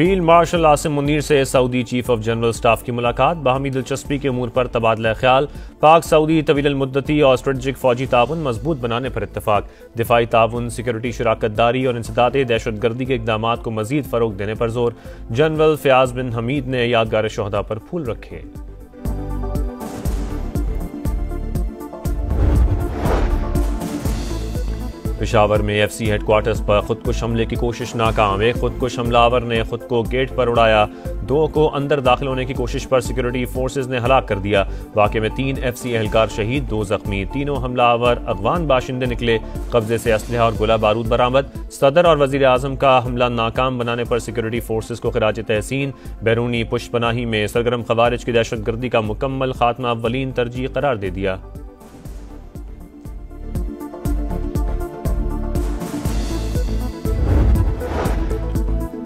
Field marshal Asim Munir से Saudi chief of general staff की मुलाकात। बाहमी दिलचस्पी के अमूर पर तबादला ख्याल। पाक सऊदी तवील मुद्दती और स्ट्रेटजिक फौजी ताउन मजबूत बनाने पर इत्तफाक। दिफाई ताउन, सिक्योरिटी शराकत दारी और इंसदाद दहशतगर्दी के इकदाम को मजीद फरोग देने पर जोर। जनरल फयाज बिन हमीद ने यादगार शोहदा पर फूल रखे। पेशावर में एफसी हेडक्वार्टर्स पर खुदकुश हमले की कोशिश नाकाम। एक खुदकुश हमलावर ने खुद को गेट पर उड़ाया। 2 को अंदर दाखिल होने की कोशिश पर सिक्योरिटी फोर्सेज ने हलाक कर दिया। वाक़े में 3 एफसी एहलकार शहीद, 2 जख्मी। तीनों हमलावर अफगान बाशिंदे निकले। कब्जे से असलहा और गोला बारूद बरामद। सदर और वजीर आजम का हमला नाकाम बनाने पर सिक्योरिटी फोर्सेज को खिराज तहसीन। बैरूनी पुष्पनाही में सरगर्म खवारिज की दहशतगर्दी का मुकम्मल खात्मा अव्वलीन तरजीह करार दे दिया।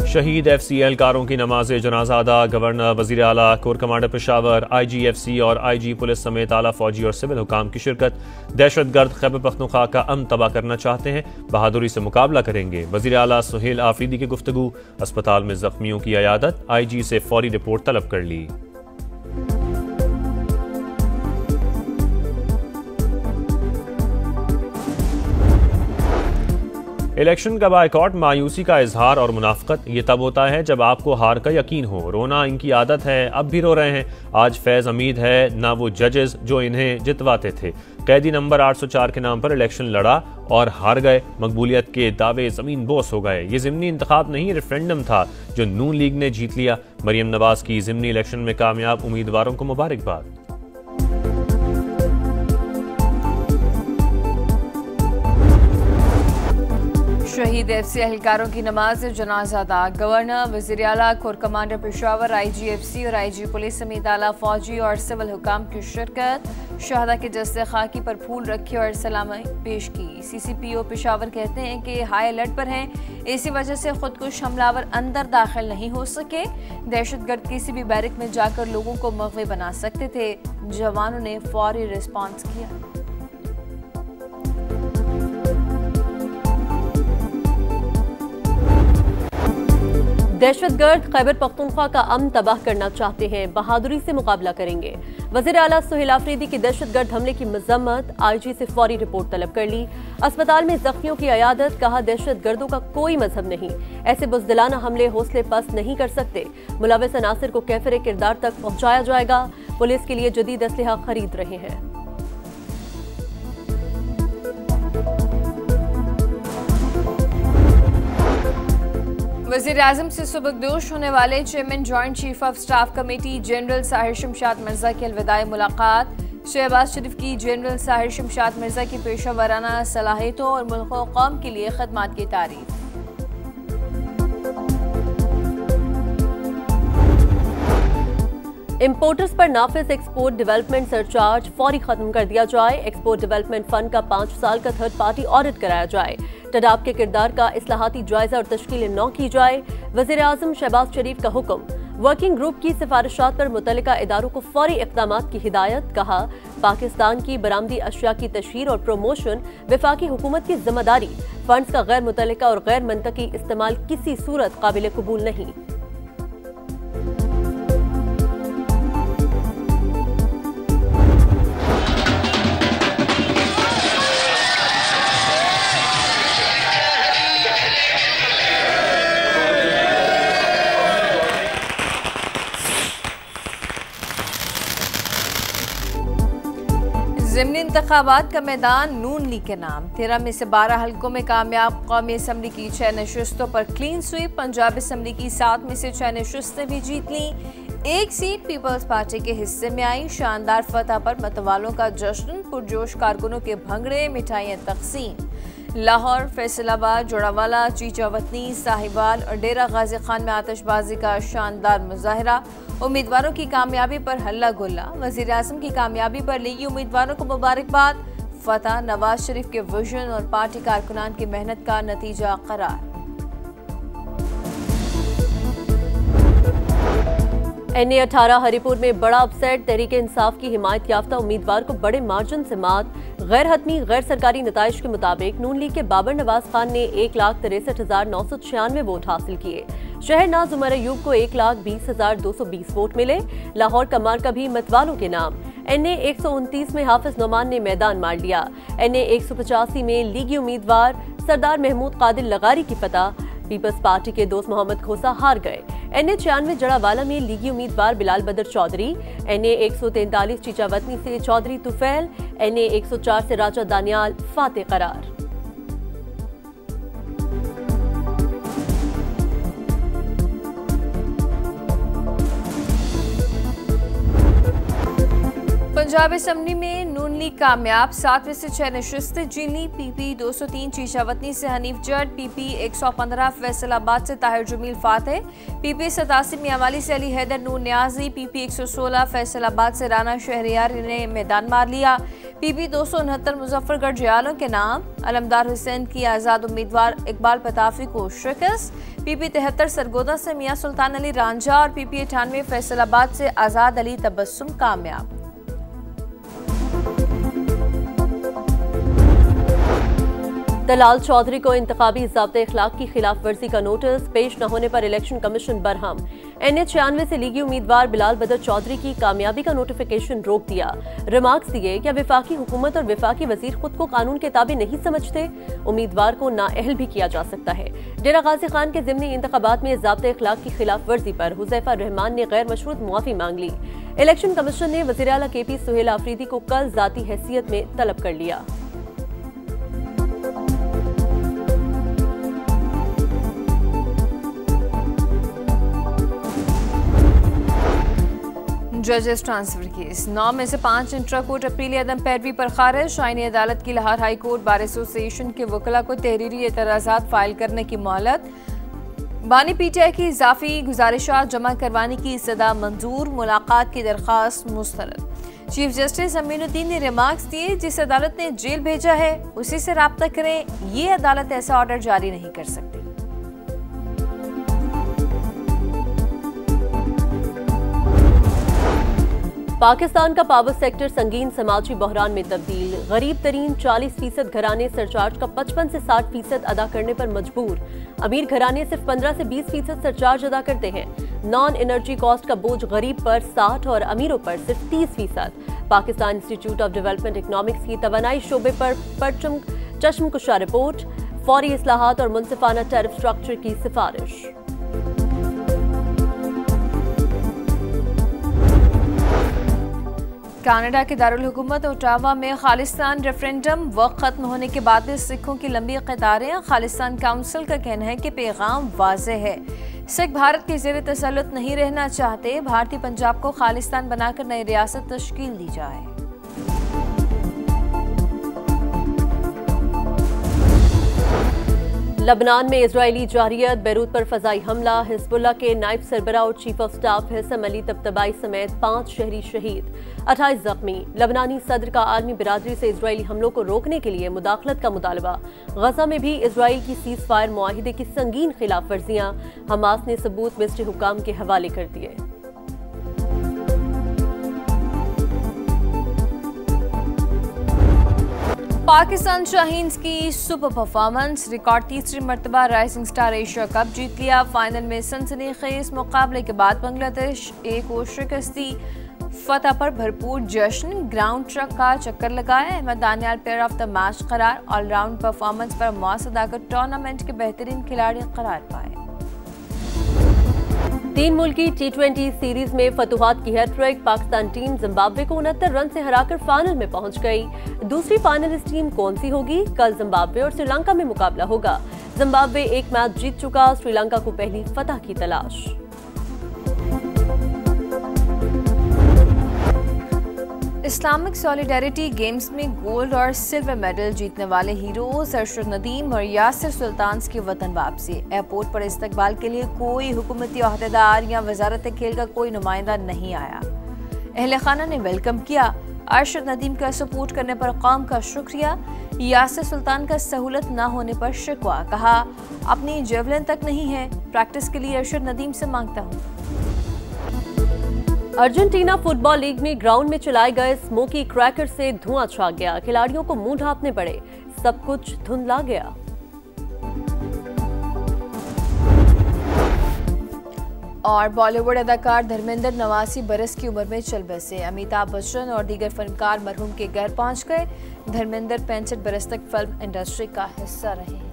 शहीद एफसी एहलकारों की नमाज जनाजा अदा। गवर्नर, वजीर आला, कोर कमांडर पेशावर, IGFC और IG पुलिस समेत आला फौजी और सिविल हुकाम की शिरकत। दहशतगर्द खैबर पख्तूनख्वा का अमन तबाह करना चाहते हैं, बहादुरी से मुकाबला करेंगे। वजीर आला सुहेल आफरीदी की गुफ्तगू। अस्पताल में जख्मियों की अयादत। IG से फौरी रिपोर्ट तलब कर ली। इलेक्शन का बायकॉट मायूसी का इजहार और मुनाफकत। ये तब होता है जब आपको हार का यकीन हो। रोना इनकी आदत है, अब भी रो रहे हैं। आज फैज अमीद है ना वो जजेस जो इन्हें जितवाते थे। कैदी नंबर 804 के नाम पर इलेक्शन लड़ा और हार गए। मकबूलियत के दावे जमीन बोस हो गए। ये ज़िमनी इंतखाब नहीं, रेफरेंडम था जो नून लीग ने जीत लिया। मरियम नवाज की ज़िमनी इलेक्शन में कामयाब उम्मीदवारों को मुबारकबाद। शहीद एफसी एहलकारों की नमाज जनाजा अदा। गवर्नर, वज़ीर आला, कोर कमांडर पेशावर, IGFC और IG पुलिस समेत आला फौजी और सिविल हुकाम की शिरकत। शहदा के जस्ते खाकी पर फूल रखे और सलामी पेश की। CCPO पेशावर कहते हैं कि हाई अलर्ट पर हैं, इसी वजह से खुदकुश हमलावर अंदर दाखिल नहीं हो सके। दहशतगर्द किसी भी बैरक में जाकर लोगों को मग़वी बना सकते थे। जवानों ने फौरी रिस्पॉन्स किया। दहशतगर्द खैबर पख्तूनख्वा का अमन तबाह करना चाहते हैं, बहादुरी से मुकाबला करेंगे। वज़ीर आला सुहेल आफरीदी की दहशतगर्द हमले की मजम्मत। IG से फौरी रिपोर्ट तलब कर ली। अस्पताल में जख्मियों की अयादत। कहा, दहशतगर्दों का कोई मजहब नहीं, ऐसे बुज़दिलाना हमले हौसले पस्त नहीं कर सकते। मुलविस अनासिर को कैफिर किरदार तक पहुंचाया जाएगा। पुलिस के लिए जदीद असलहा खरीद रहे हैं। वज़ीर आज़म से सुबकदोश होने वाले chairman joint chief of staff committee general Sahir Shamshad Mirza की अलविदाई मुलाकात। शहबाज शरीफ की जनरल साहिर शमशाद मिर्जा की पेशा वराना सलाहियतों और मुल्क व कौम के लिए खदमात की तारीफ। इम्पोर्टर्स पर नाफिज एक्सपोर्ट डेवलपमेंट सरचार्ज फौरी खत्म कर दिया जाए। एक्सपोर्ट डेवलपमेंट फंड का 5 साल का थर्ड पार्टी ऑडिट कराया जाए। टडाब के किरदार का इस्लाहाती जायजा और तश्कील नौ की जाए। वज़ीर आज़म शहबाज शरीफ का हुक्म। वर्किंग ग्रुप की सिफारिशात पर मुतल्लिका इदारों को फौरी इक़दामात की हिदायत। कहा, पाकिस्तान की बरामदी अशिया की तशहीर और प्रमोशन वफाकी हुकूमत की जिम्मेदारी। फंड्स का गैर मुतल्लिका और गैर मंतकी इस्तेमाल किसी सूरत काबिल कबूल नहीं। ज़िमनी इंतखाबात का मैदान नून लीग के नाम। 13 में से 12 हल्कों में कामयाब। कौमी असम्बली की 6 नशस्तों पर क्लीन स्वीप। पंजाब असम्बली की 7 में से 6 नशस्तें भी जीत ली। 1 सीट पीपल्स पार्टी के हिस्से में आई। शानदार फतह पर मतवालों का जश्न। पुरजोश कारकुनों के भंगड़े, मिठाइयाँ तकसीम। लाहौर, फैसलाबाद, जोड़ावाला, चीचावतनी, साहिवाल और डेरा गाजी खान में आतिशबाजी का शानदार मुजाहरा। उम्मीदवारों की कामयाबी पर हल्ला गुल्ला। वज़ीर आज़म की कामयाबी पर लीगी उम्मीदवारों को मुबारकबाद। फतह नवाज शरीफ के विजन और पार्टी कारकुनान की मेहनत का नतीजा करार। NA-18 हरिपुर में बड़ा अपसेट, तहरीक इंसाफ की हिमायत याफ्ता उम्मीदवार को बड़े मार्जिन से मात। गैर हतमी गैर सरकारी नताइज के मुताबिक नून लीग के बाबर नवाज खान ने 1,63,996 वोट हासिल किए। शहर नाज उमर अयूब को 1,20,220 वोट मिले। लाहौर कमार का भी मतवालों के नाम। NA-129 में हाफिज नोमान ने मैदान मार लिया। NA-185 में लीगी उम्मीदवार सरदार महमूद कादिर लगारी की फतह। पीपल्स पार्टी के दोस्त मोहम्मद खोसा हार गए। NA-96 जड़ावाला में लीगी उम्मीदवार बिलाल बदर चौधरी। NA-143 चीचावतनी से चौधरी तुफैल। NA-104 से राजा दानियाल फाते करार। पंजाब असम्बली में नून लीग कामयाब, 7 में से 6 नशस्तें जीत ली। PP 203 चीचावतनी से हनीफ जट। PP 115 फैसलाबाद से ताहिर जमील फाते। PP 87 मियांवाली से अली हैदर नूर न्याजी। PP 116 फैसलाबाद से राना शहरियार ने मैदान मार लिया। PP 269 मुजफ्फरगढ़ जयालों के नाम। अलमदार हुसैन की आज़ाद उम्मीदवार इकबाल पताफी को शिकस्त। PP 73 सरगोदा से मियां सुल्तान अली रांझा और PP 98 फैसलाबाद से आज़ाद अली तबस्सुम कामयाब। दलाल चौधरी को इंतखाबी ज़ाब्ते इखलाक की खिलाफ वर्जी का नोटिस, पेश न होने पर इलेक्शन कमीशन बरहम। NA-96 से लीगी उम्मीदवार बिलाल बदर चौधरी की कामयाबी का नोटिफिकेशन रोक दिया। रिमार्क्स दिए, क्या विफाकी हुकूमत और विफाकी वजीर खुद को कानून के ताबे नहीं समझते? उम्मीदवार को नाअहल भी किया जा सकता है। डेरा गाजी खान के ज़िमनी इंतखाबात में ज़ाब्ते इखलाक की खिलाफ वर्जी पर हुज़ैफा रहमान ने गैर मशरूत मुआफ़ी मांग ली। इलेक्शन कमीशन ने वज़ीर आला KP सुहेल आफरीदी को कल ज़ाती हैसियत में तलब कर लिया। जजेस ट्रांसफर केस 9 में से 5 इंट्रा कोर्ट अपीली अदम पैरवी पर खारिज। आईनी अदालत की Lahore high court bar association के वकला को तहरीरी एतराज़ात फाइल करने की मोहलत। बानी PTI की इजाफी गुजारिशात जमा करवाने की सदा मंजूर। मुलाकात की दरख्वास्त मुस्तरद। चीफ जस्टिस अमीनुद्दीन ने रिमार्क्स दिए, जिस अदालत ने जेल भेजा है उसी से राब्ता करें, ये अदालत ऐसा ऑर्डर जारी नहीं कर सकती। पाकिस्तान का पावर सेक्टर संगीन समाजी बहरान में तब्दील। गरीब तरीन 40% घराने सरचार्ज का 55 से 60% अदा करने पर मजबूर। अमीर घराने सिर्फ 15 से 20% सरचार्ज अदा करते हैं। नॉन एनर्जी कॉस्ट का बोझ गरीब पर 60 और अमीरों पर सिर्फ 30%। Pakistan institute of development economics की तवानाई शोबे पर चश्मकुशा रिपोर्ट। फौरी इस्लाहात और मुनसिफाना टैरिफ स्ट्रक्चर की सिफारिश। कनाडा के दारुल हुकूमत ओटावा में खालिस्तान रेफरेंडम वक्त खत्म होने के बाद भी सिखों की लंबी कतारें। खालिस्तान काउंसिल का कहना है कि पैगाम वाज़ेह है, सिख भारत के ज़ेर तसल्लुत नहीं रहना चाहते। भारतीय पंजाब को खालिस्तान बनाकर नई रियासत तश्कील दी जाए। लबनान में इजरायली जारियत, बैरूत पर फजाई हमला। हिजबुल्लाह के नायब सरबरा और चीफ ऑफ स्टाफ हिसम अली तबतबाई समेत 5 शहरी शहीद, 28 जख्मी। लबनानी सदर का आलमी बिरादरी से इजरायली हमलों को रोकने के लिए मुदाखलत का मुतालबा। गजा में भी इजराइल की सीज फायर मुआहिदे की संगीन खिलाफ वर्जियां। हमास ने सबूत मिस्ट्री हुकाम के हवाले कर दिए। पाकिस्तान शाहीन्स की सुपर परफॉर्मेंस, रिकॉर्ड तीसरी मरतबा राइजिंग स्टार एशिया कप जीत लिया। फाइनल में सनसनीखेज मुकाबले के बाद बांग्लादेश को शिकस्त दी। फतह पर भरपूर जश्न, ग्राउंड ट्रक का चक्कर लगाया। Ahmed Daniyal player of the match करार। ऑलराउंड परफॉर्मेंस पर मुआस अदाकर टूर्नामेंट के बेहतरीन खिलाड़ी करार पाए। 3 मुल्की T20 सीरीज में फतुहात की हैट्रिक। पाकिस्तान टीम जिम्बाब्वे को 69 रन से हराकर फाइनल में पहुंच गई। दूसरी फाइनलिस्ट टीम कौन सी होगी? कल जिम्बाब्वे और श्रीलंका में मुकाबला होगा। जिम्बाब्वे एक मैच जीत चुका, श्रीलंका को पहली फतह की तलाश। इस्लामिक सॉलिडारिटी गेम्स में गोल्ड और सिल्वर मेडल जीतने वाले हीरोज अरशद नदीम और यासिर सुल्तान की वतन वापसी। एयरपोर्ट पर इस्तकबाल के लिए कोई हुकूमती ओहदेदार या वजारत खेल का कोई नुमाइंदा नहीं आया। अहले खाना ने वेलकम किया। अरशद नदीम का सपोर्ट करने पर कौम का शुक्रिया। यासिर सुल्तान का सहूलत न होने पर शिकवा, कहा अपनी जेवलिन तक नहीं है, प्रैक्टिस के लिए अरशद नदीम से मांगता हूँ। अर्जेंटीना फुटबॉल लीग में ग्राउंड में चलाए गए स्मोकी क्रैकर से धुआं छा गया। खिलाड़ियों को मुंह ढांपने पड़े, सब कुछ धुंधला गया। और बॉलीवुड अदाकार धर्मेंद्र 89 बरस की उम्र में चल बसे। अमिताभ बच्चन और दीगर फनकार मरहूम के घर पहुंच गए। धर्मेंद्र 65 बरस तक फिल्म इंडस्ट्री का हिस्सा रहे।